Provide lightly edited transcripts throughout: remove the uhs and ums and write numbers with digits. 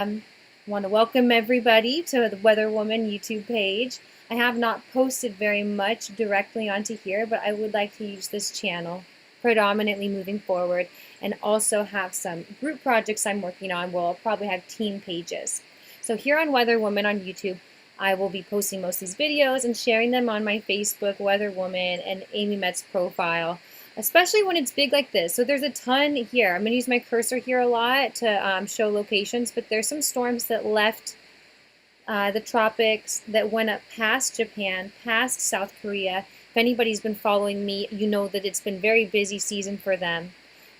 Want to welcome everybody to the Weather Woman YouTube page. I have not posted very much directly onto here, but I would like to use this channel predominantly moving forward and also have some group projects I'm working on. We'll probably have team pages. So here on Weather Woman on YouTube, I will be posting most of these videos and sharing them on my Facebook, Weather Woman, and Amy Metz profile, especially when it's big like this. So there's a ton here. I'm going to use my cursor here a lot to show locations, but there's some storms that left the tropics that went up past Japan, past South Korea. If anybody's been following me, you know that it's been very busy season for them.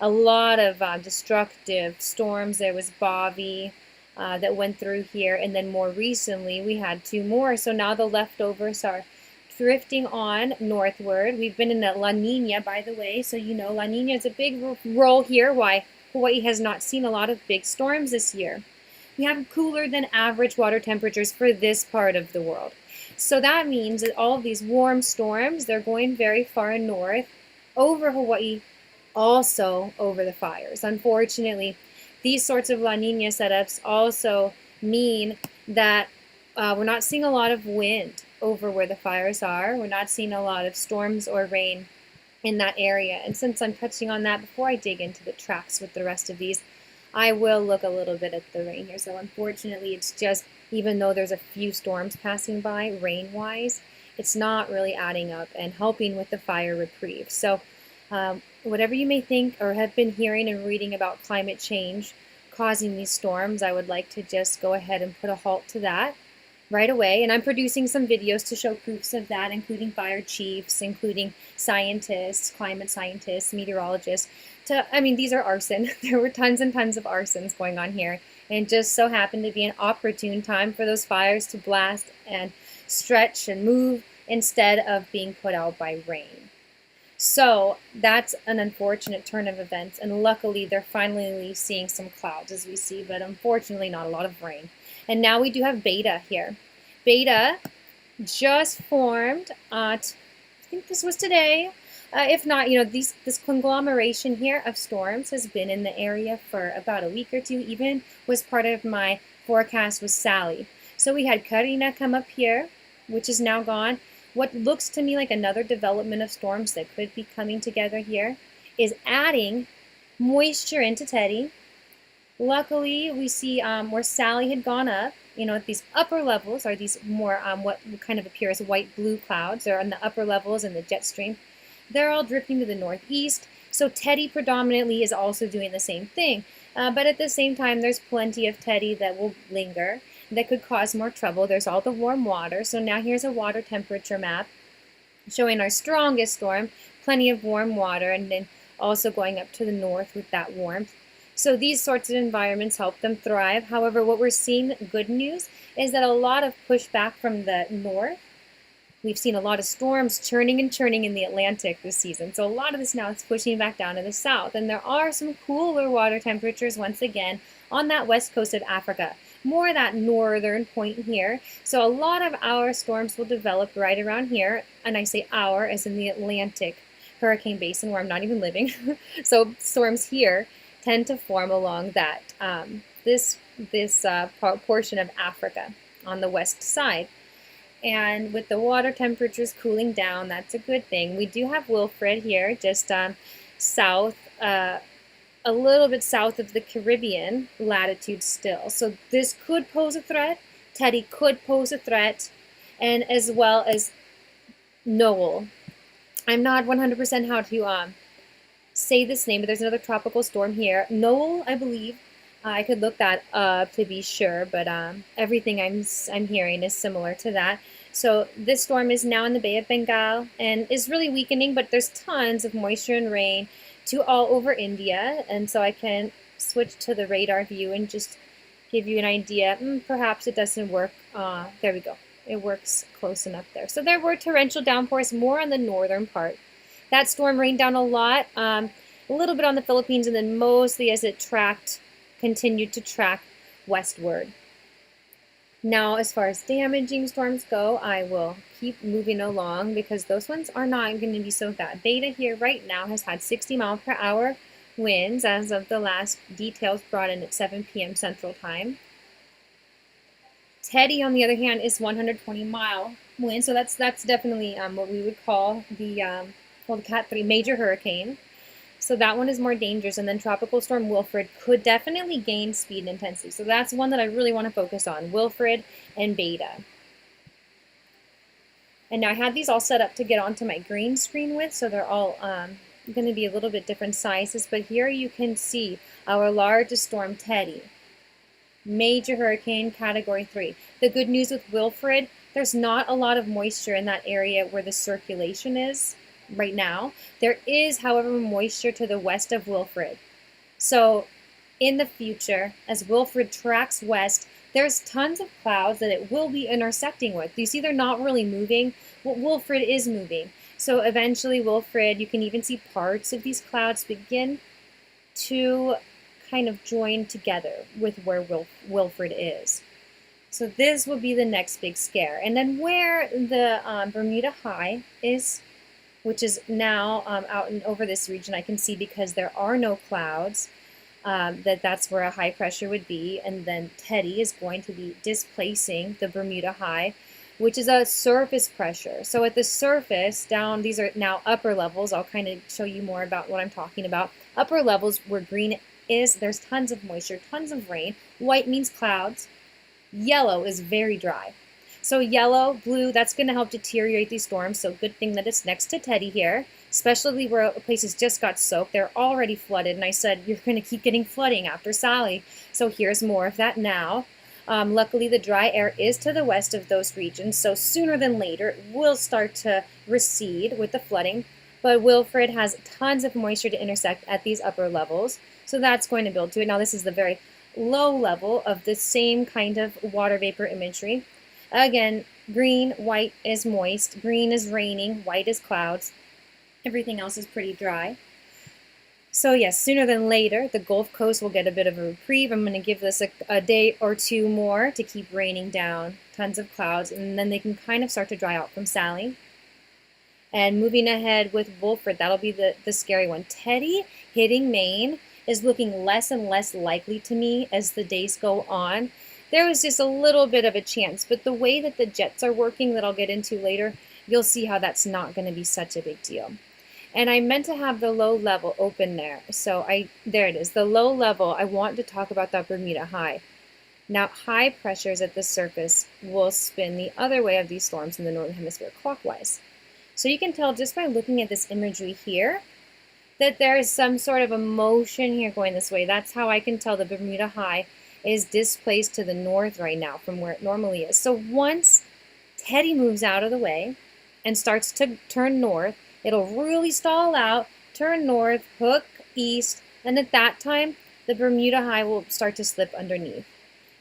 A lot of destructive storms. There was Bobby that went through here, and then more recently we had two more. So now the leftovers are drifting on northward. We've been in a La Nina, by the way, so you know La Nina is a big role here why Hawaii has not seen a lot of big storms this year. We have cooler than average water temperatures for this part of the world. So that means that all of these warm storms, they're going very far north over Hawaii, also over the fires. Unfortunately, these sorts of La Nina setups also mean that we're not seeing a lot of wind over where the fires are. We're not seeing a lot of storms or rain in that area. And since I'm touching on that, before I dig into the tracks with the rest of these, I will look a little bit at the rain here. So unfortunately, it's just, even though there's a few storms passing by rain-wise, it's not really adding up and helping with the fire reprieve. So whatever you may think or have been hearing and reading about climate change causing these storms, I would like to just go ahead and put a halt to that right away. And I'm producing some videos to show proofs of that, including fire chiefs, including scientists, climate scientists, meteorologists. These are arson. There were tons and tons of arsons going on here. And it just so happened to be an opportune time for those fires to blast and stretch and move instead of being put out by rain. So that's an unfortunate turn of events. And luckily, they're finally seeing some clouds, as we see, but unfortunately not a lot of rain. And now we do have Beta here. Beta just formed, I think this was today. If not, this conglomeration here of storms has been in the area for about a week or two. Even was part of my forecast with Sally. So we had Karina come up here, which is now gone. What looks to me like another development of storms that could be coming together here is adding moisture into Teddy. Luckily, we see where Sally had gone up, at these upper levels are these more what kind of appear as white-blue clouds. They're on the upper levels in the jet stream. They're all drifting to the northeast. So Teddy predominantly is also doing the same thing. But at the same time, there's plenty of Teddy that will linger that could cause more trouble. There's all the warm water. So now here's a water temperature map showing our strongest storm, plenty of warm water, and then also going up to the north with that warmth. So these sorts of environments help them thrive. However, what we're seeing, good news, is that a lot of pushback from the north. We've seen a lot of storms churning and churning in the Atlantic this season. So a lot of this now is pushing back down to the south. And there are some cooler water temperatures once again on that west coast of Africa. More that northern point here. So a lot of our storms will develop right around here. And I say our as in the Atlantic hurricane basin where I'm not even living. So storms here tend to form along that this portion of Africa on the west side. And with the water temperatures cooling down, that's a good thing. We do have Wilfred here, just south, a little bit south of the Caribbean latitude still. So this could pose a threat. Teddy could pose a threat, and as well as Noel. I'm not 100% how to say this name, but there's another tropical storm here. Noel, I believe. I could look that up to be sure, but everything I'm hearing is similar to that. So this storm is now in the Bay of Bengal and is really weakening, but there's tons of moisture and rain to all over India. And so I can switch to the radar view and just give you an idea. Perhaps it doesn't work. There we go. It works close enough there. So there were torrential downpours more on the northern part. That storm rained down a lot, a little bit on the Philippines, and then mostly as it continued to track westward. Now, as far as damaging storms go, I will keep moving along because those ones are not going to be so bad. Beta here right now has had 60 mile per hour winds as of the last details brought in at 7 p.m. Central Time. Teddy, on the other hand, is 120-mile wind, so that's definitely what we would call the Cat 3 major hurricane. So that one is more dangerous, and then Tropical Storm Wilfred could definitely gain speed and intensity. So that's one that I really want to focus on, Wilfred and Beta. And now I had these all set up to get onto my green screen with, so they're all going to be a little bit different sizes. But here you can see our largest storm, Teddy. Major hurricane, category 3. The good news with Wilfred, there's not a lot of moisture in that area where the circulation is right now. There is, however, moisture to the west of Wilfred. So in the future, as Wilfred tracks west, there's tons of clouds that it will be intersecting with. You see they're not really moving. Well, Wilfred is moving. So eventually Wilfred, you can even see parts of these clouds begin to kind of join together with where Wilfred is. So this will be the next big scare. And then where the Bermuda High is, which is now out and over this region, I can see because there are no clouds, that's where a high pressure would be. And then Teddy is going to be displacing the Bermuda High, which is a surface pressure. So at the surface, down, these are now upper levels. I'll kind of show you more about what I'm talking about. Upper levels where green is, there's tons of moisture, tons of rain. White means clouds. Yellow is very dry. So yellow, blue, that's going to help deteriorate these storms. So good thing that it's next to Teddy here, especially where places just got soaked. They're already flooded. And I said, you're going to keep getting flooding after Sally. So here's more of that now. Luckily, the dry air is to the west of those regions. So sooner than later, it will start to recede with the flooding. But Wilfred has tons of moisture to intersect at these upper levels. So that's going to build to it. Now this is the very low level of the same kind of water vapor imagery. Again, green, white is moist, green is raining, white is clouds. Everything else is pretty dry. So yes, sooner than later, the Gulf Coast will get a bit of a reprieve. I'm going to give this a day or two more to keep raining down, tons of clouds, and then they can kind of start to dry out from Sally. And moving ahead with Wilfred, that'll be the scary one. Teddy hitting Maine is looking less and less likely to me as the days go on. There was just a little bit of a chance, but the way that the jets are working that I'll get into later, you'll see how that's not going to be such a big deal. And I meant to have the low level open there. So there it is, the low level. I want to talk about that Bermuda High. Now, high pressures at the surface will spin the other way of these storms in the northern hemisphere clockwise. So you can tell just by looking at this imagery here that there is some sort of a motion here going this way. That's how I can tell the Bermuda High is displaced to the north right now from where it normally is. So once Teddy moves out of the way and starts to turn north, it'll really stall out, turn north, hook east, and at that time, the Bermuda High will start to slip underneath.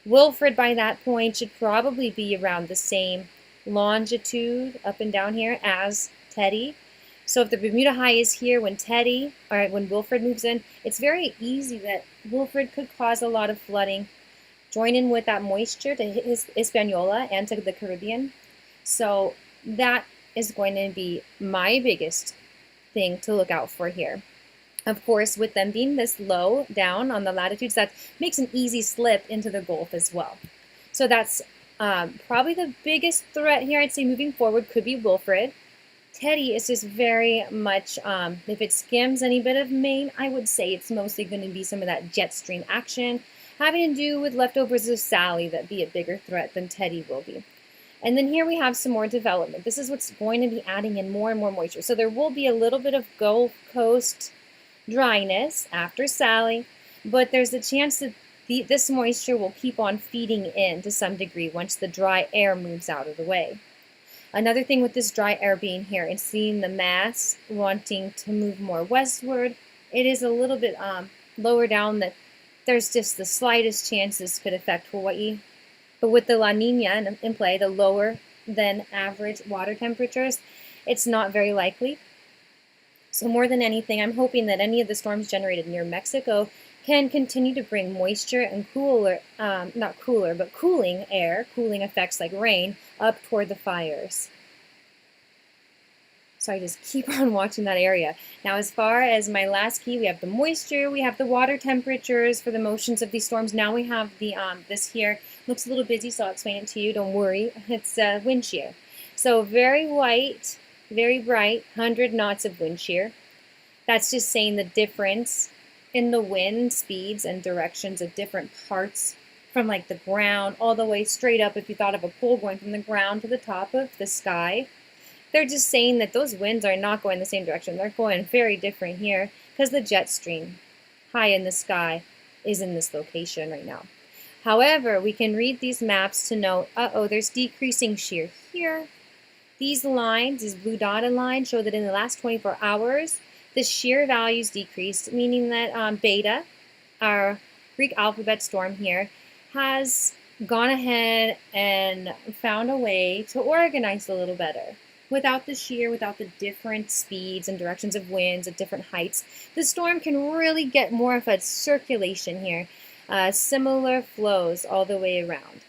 Wilfred, by that point, should probably be around the same longitude up and down here as Teddy. So if the Bermuda High is here when Wilfred moves in, it's very easy that Wilfred could cause a lot of flooding, join in with that moisture to hit Hispaniola and to the Caribbean. So that is going to be my biggest thing to look out for here. Of course, with them being this low down on the latitudes, that makes an easy slip into the Gulf as well. So that's probably the biggest threat here, I'd say, moving forward could be Wilfred. Teddy is just very much, if it skims any bit of Maine, I would say it's mostly going to be some of that jet stream action having to do with leftovers of Sally that be a bigger threat than Teddy will be. And then here we have some more development. This is what's going to be adding in more and more moisture. So there will be a little bit of Gulf Coast dryness after Sally, but there's a chance that this moisture will keep on feeding in to some degree once the dry air moves out of the way. Another thing with this dry air being here and seeing the mass wanting to move more westward, it is a little bit lower down that there's just the slightest chance this could affect Hawaii. But with the La Nina in play, the lower than average water temperatures, it's not very likely. So more than anything, I'm hoping that any of the storms generated near Mexico can continue to bring moisture and cooling air, cooling effects like rain, up toward the fires. So I just keep on watching that area. Now, as far as my last key, we have the moisture, we have the water temperatures for the motions of these storms. Now we have the this here. Looks a little busy, so I'll explain it to you. Don't worry. It's wind shear. So very white, very bright, 100 knots of wind shear. That's just saying the difference in the wind speeds and directions of different parts from like the ground all the way straight up. If you thought of a pole going from the ground to the top of the sky, they're just saying that those winds are not going the same direction. They're going very different here because the jet stream high in the sky is in this location right now. However, we can read these maps to know, there's decreasing shear here. These lines, these blue dotted lines, show that in the last 24 hours, the shear values decreased, meaning that beta, our Greek alphabet storm here, has gone ahead and found a way to organize a little better. Without the shear, without the different speeds and directions of winds at different heights, the storm can really get more of a circulation here, similar flows all the way around.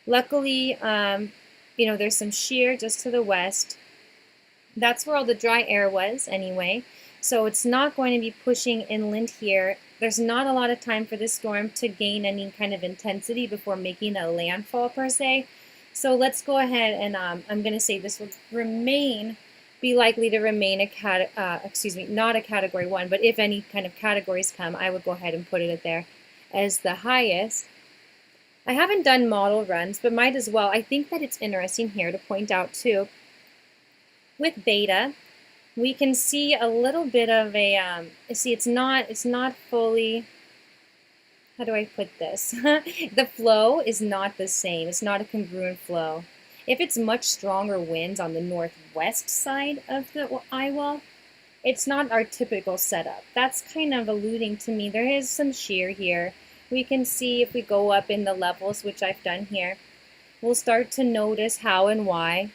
Luckily, there's some shear just to the west. That's where all the dry air was anyway, so it's not going to be pushing inland here. There's not a lot of time for this storm to gain any kind of intensity before making a landfall per se. So let's go ahead and I'm going to say this will be likely to remain not a category 1, but if any kind of categories come, I would go ahead and put it there as the highest. I haven't done model runs, but might as well. I think that it's interesting here to point out too, with beta, we can see a little bit of a, it's not fully, how do I put this? The flow is not the same. It's not a congruent flow. If it's much stronger winds on the northwest side of the eye wall, it's not our typical setup. That's kind of alluding to me. There is some shear here. We can see if we go up in the levels, which I've done here, we'll start to notice how and why.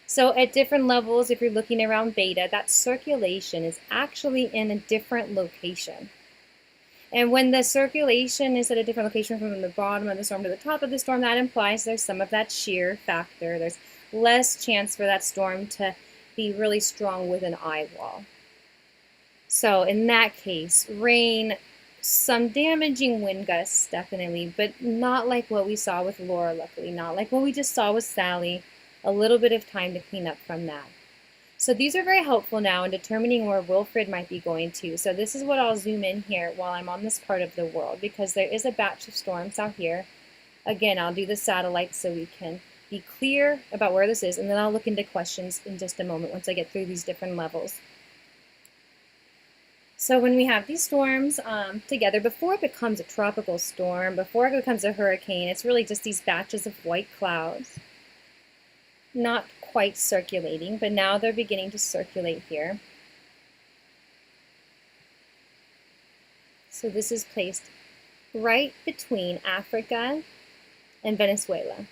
So at different levels, if you're looking around beta, that circulation is actually in a different location. And when the circulation is at a different location from the bottom of the storm to the top of the storm, that implies there's some of that shear factor. There's less chance for that storm to be really strong with an eye wall. So in that case, rain, some damaging wind gusts definitely, but not like what we saw with Laura, luckily, not like what we just saw with Sally. A little bit of time to clean up from that. So these are very helpful now in determining where Wilfred might be going to. So this is what I'll zoom in here while I'm on this part of the world, because there is a batch of storms out here. Again, I'll do the satellite so we can be clear about where this is, and then I'll look into questions in just a moment once I get through these different levels. So when we have these storms together, before it becomes a tropical storm, before it becomes a hurricane, it's really just these batches of white clouds. Not quite circulating, but now they're beginning to circulate here. So this is placed right between Africa and Venezuela.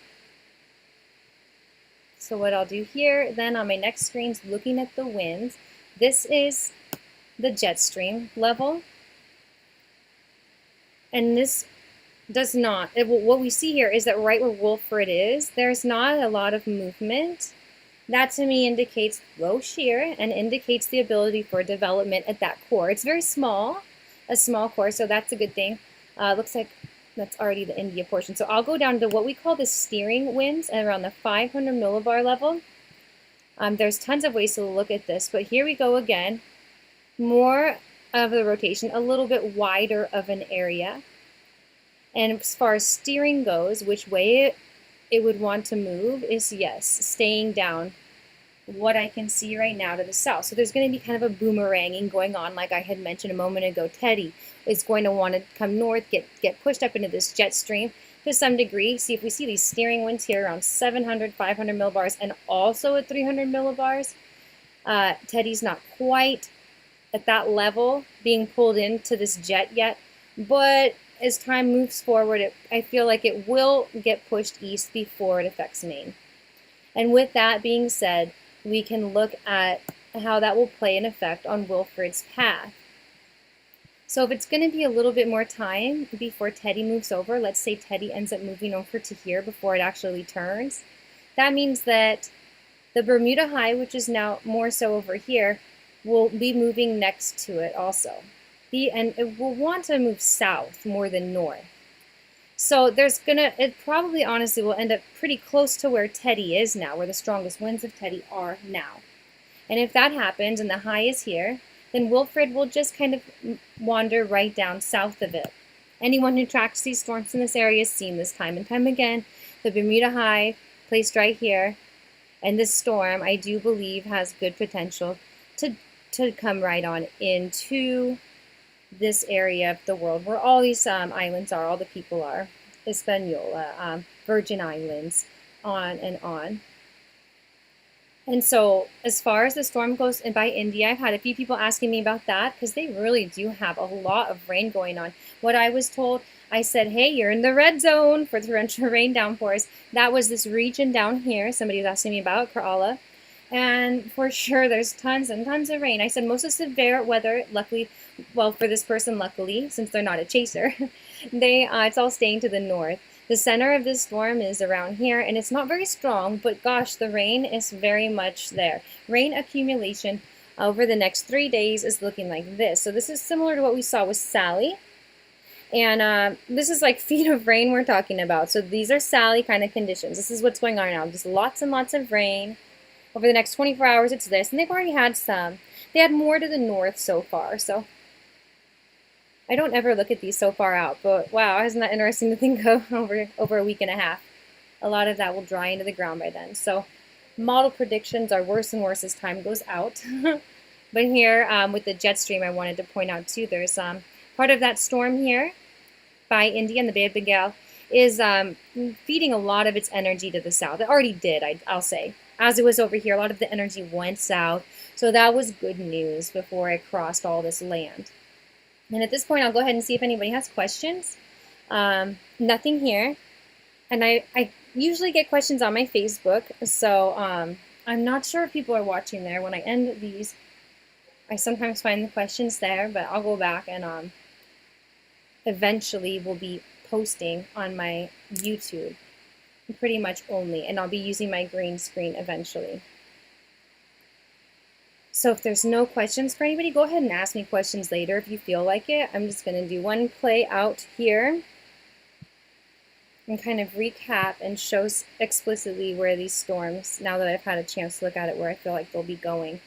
So what I'll do here then on my next screen is looking at the winds. This is the jet stream level, and this does not, what we see here is that right where Wilfred is, there's not a lot of movement. That to me indicates low shear and indicates the ability for development at that core. It's very small, a small core, so that's a good thing. Looks like that's already the India portion. So I'll go down to what we call the steering winds at around the 500 millibar level. There's tons of ways to look at this, but here we go again. More of the rotation, a little bit wider of an area. And as far as steering goes, which way it would want to move is, yes, staying down what I can see right now to the south. So there's going to be kind of a boomeranging going on, like I had mentioned a moment ago. Teddy is going to want to come north, get pushed up into this jet stream to some degree. See, if we see these steering winds here around 700, 500 millibars, and also at 300 millibars, Teddy's not quite at that level being pulled into this jet yet, but as time moves forward, I feel like it will get pushed east before it affects Maine. And with that being said, we can look at how that will play an effect on Wilfred's path. So if it's going to be a little bit more time before Teddy moves over, let's say Teddy ends up moving over to here before it actually turns, that means that the Bermuda High, which is now more so over here, will be moving next to it also. And it will want to move south more than north. So it probably honestly will end up pretty close to where Teddy is now, where the strongest winds of Teddy are now. And if that happens and the high is here, then Wilfred will just kind of wander right down south of it. Anyone who tracks these storms in this area has seen this time and time again. The Bermuda High, placed right here, and this storm, I do believe, has good potential to come right on into this area of the world where all these islands are, all the people are, Hispaniola, Virgin Islands, on and on. And so as far as the storm goes and by India, I've had a few people asking me about that because they really do have a lot of rain going on. What I was told, I said, hey, you're in the red zone for torrential rain downpours. That was this region down here somebody was asking me about, Kerala. And for sure, there's tons and tons of rain. I said most of the severe weather, luckily, well, for this person, luckily, since they're not a chaser, it's all staying to the north. The center of this storm is around here, and it's not very strong, but gosh, the rain is very much there. Rain accumulation over the next 3 days is looking like this. So this is similar to what we saw with Sally. And this is like feet of rain we're talking about. So these are Sally kind of conditions. This is what's going on now. Just lots and lots of rain. Over the next 24 hours, it's this. And they've already had some. They had more to the north so far. So I don't ever look at these so far out, but wow, isn't that interesting to think of over a week and a half? A lot of that will dry into the ground by then. So model predictions are worse and worse as time goes out. But here with the jet stream, I wanted to point out too, there's part of that storm here by India and the Bay of Bengal is feeding a lot of its energy to the south. It already did, I'll say. As it was over here, a lot of the energy went south. So that was good news before it crossed all this land. And at this point, I'll go ahead and see if anybody has questions. Nothing here. And I usually get questions on my Facebook, so I'm not sure if people are watching there. When I end these, I sometimes find the questions there, but I'll go back and eventually will be posting on my YouTube, pretty much only, and I'll be using my green screen eventually. So if there's no questions for anybody, go ahead and ask me questions later if you feel like it. I'm just going to do one play out here and kind of recap and show explicitly where these storms, now that I've had a chance to look at it, where I feel like they'll be going.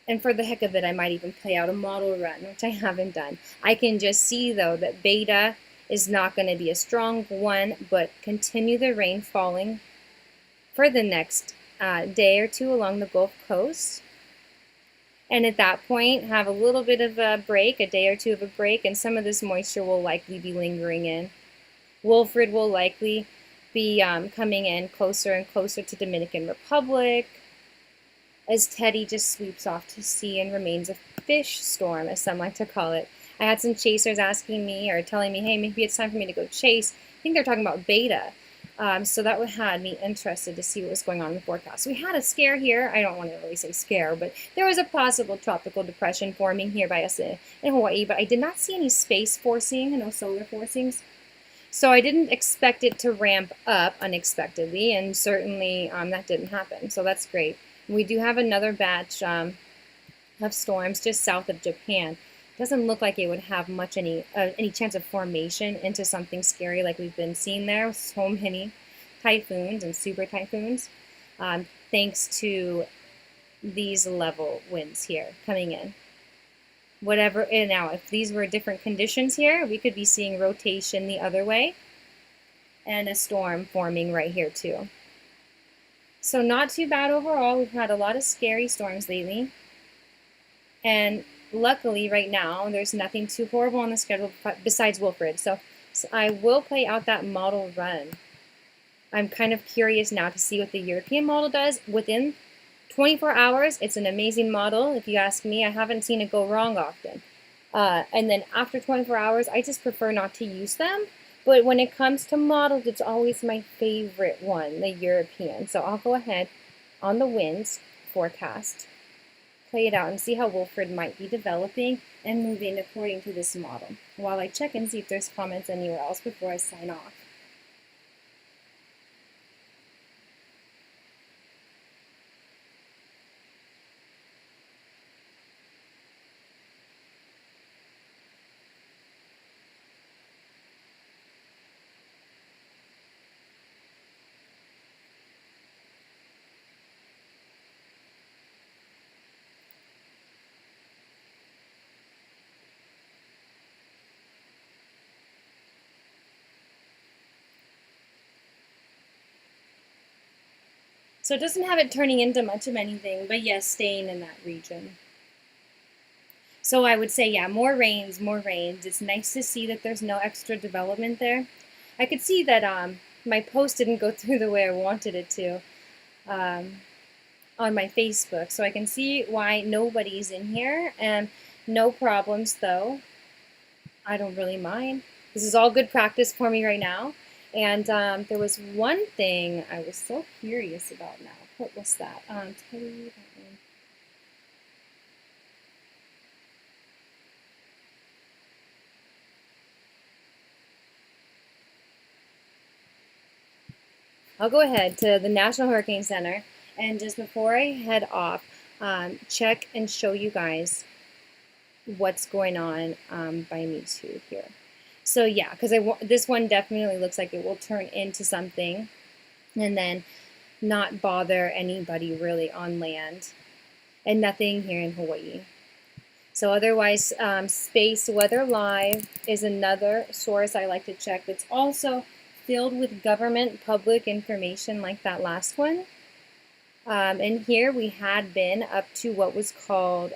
And for the heck of it, I might even play out a model run, which I haven't done. I can just see, though, that beta is not going to be a strong one, but continue the rain falling for the next day or two along the Gulf Coast. And at that point, have a little bit of a break, a day or two of a break, and some of this moisture will likely be lingering in. Wilfred will likely be coming in closer and closer to Dominican Republic as Teddy just sweeps off to sea and remains a fish storm, as some like to call it. I had some chasers asking me or telling me, hey, maybe it's time for me to go chase. I think they're talking about beta. So that had me interested to see what was going on in the forecast. So we had a scare here. I don't want to really say scare, but there was a possible tropical depression forming here by us in Hawaii, but I did not see any space forcing, no solar forcings. So I didn't expect it to ramp up unexpectedly, and certainly that didn't happen. So that's great. We do have another batch of storms just south of Japan. Doesn't look like it would have much any chance of formation into something scary like we've been seeing there with so many typhoons and super typhoons, thanks to these level winds here coming in. Whatever, and now if these were different conditions here, we could be seeing rotation the other way and a storm forming right here too. So not too bad overall. We've had a lot of scary storms lately, and luckily, right now, there's nothing too horrible on the schedule besides Wilfred. So I will play out that model run. I'm kind of curious now to see what the European model does. Within 24 hours, it's an amazing model. If you ask me, I haven't seen it go wrong often. And then after 24 hours, I just prefer not to use them. But when it comes to models, it's always my favorite one, the European. So I'll go ahead on the winds forecast, play it out and see how Wilfred might be developing and moving according to this model, while I check and see if there's comments anywhere else before I sign off. So it doesn't have it turning into much of anything, but yes, staying in that region. So I would say, yeah, more rains, more rains. It's nice to see that there's no extra development there. I could see that my post didn't go through the way I wanted it to on my Facebook. So I can see why nobody's in here, and no problems though. I don't really mind. This is all good practice for me right now. And there was one thing I was so curious about now. What was that? I'll go ahead to the National Hurricane Center, and just before I head off, check and show you guys what's going on by me too here. So yeah, because this one definitely looks like it will turn into something and then not bother anybody really on land, and nothing here in Hawaii. So otherwise, Space Weather Live is another source I like to check that's also filled with government public information like that last one. And here we had been up to what was called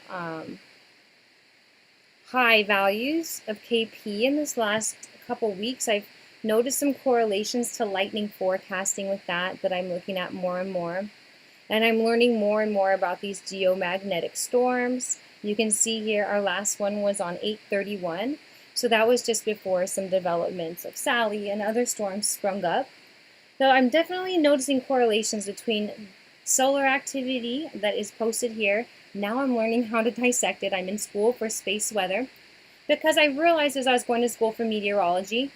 high values of KP in this last couple weeks. I've noticed some correlations to lightning forecasting with that I'm looking at more and more. And I'm learning more and more about these geomagnetic storms. You can see here our last one was on 8/31. So that was just before some developments of Sally and other storms sprung up. So I'm definitely noticing correlations between solar activity that is posted here. Now I'm learning how to dissect it. I'm in school for space weather because I realized as I was going to school for meteorology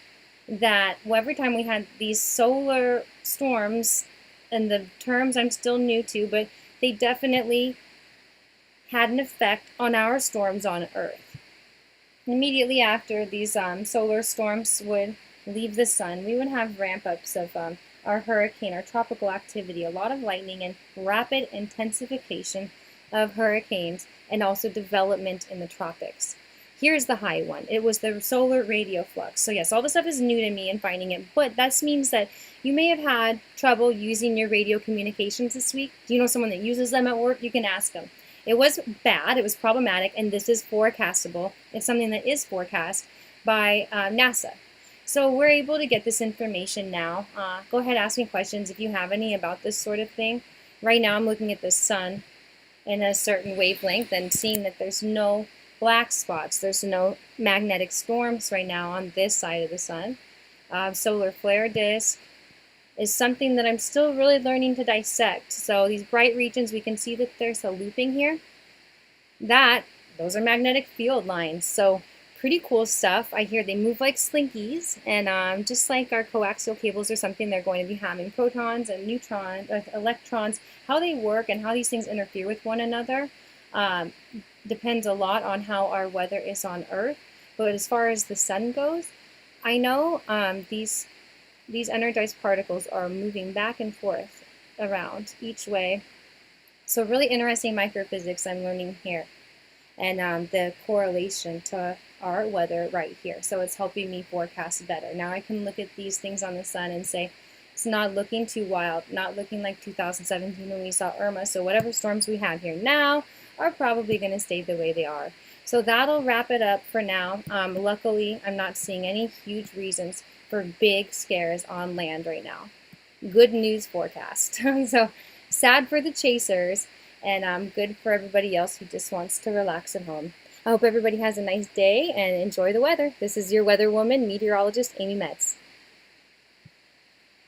that every time we had these solar storms, and the terms I'm still new to, but they definitely had an effect on our storms on Earth. Immediately after these solar storms would leave the sun, we would have ramp-ups of our hurricane, our tropical activity, a lot of lightning, and rapid intensification of hurricanes, and also development in the tropics. Here's the high one. It was the solar radio flux. So yes, all this stuff is new to me and finding it, but that means that you may have had trouble using your radio communications this week. Do you know someone that uses them at work? You can ask them. It was bad, it was problematic, and this is forecastable. It's something that is forecast by NASA. So we're able to get this information now. Go ahead, ask me questions if you have any about this sort of thing. Right now I'm looking at the sun in a certain wavelength and seeing that there's no black spots. There's no magnetic storms right now on this side of the sun. Solar flare disk is something that I'm still really learning to dissect. So these bright regions, we can see that there's a looping here. Those are magnetic field lines. So pretty cool stuff. I hear they move like slinkies, and just like our coaxial cables or something, they're going to be having protons and neutrons, electrons. How they work and how these things interfere with one another depends a lot on how our weather is on Earth. But as far as the sun goes, I know these energized particles are moving back and forth around each way. So really interesting microphysics I'm learning here, and the correlation to our weather right here. So it's helping me forecast better. Now I can look at these things on the sun and say, it's not looking too wild, not looking like 2017 when we saw Irma. So whatever storms we have here now are probably going to stay the way they are. So that'll wrap it up for now. Luckily, I'm not seeing any huge reasons for big scares on land right now. Good news forecast. So sad for the chasers, and good for everybody else who just wants to relax at home. I hope everybody has a nice day and enjoy the weather. This is your weather woman, meteorologist Amy Metz.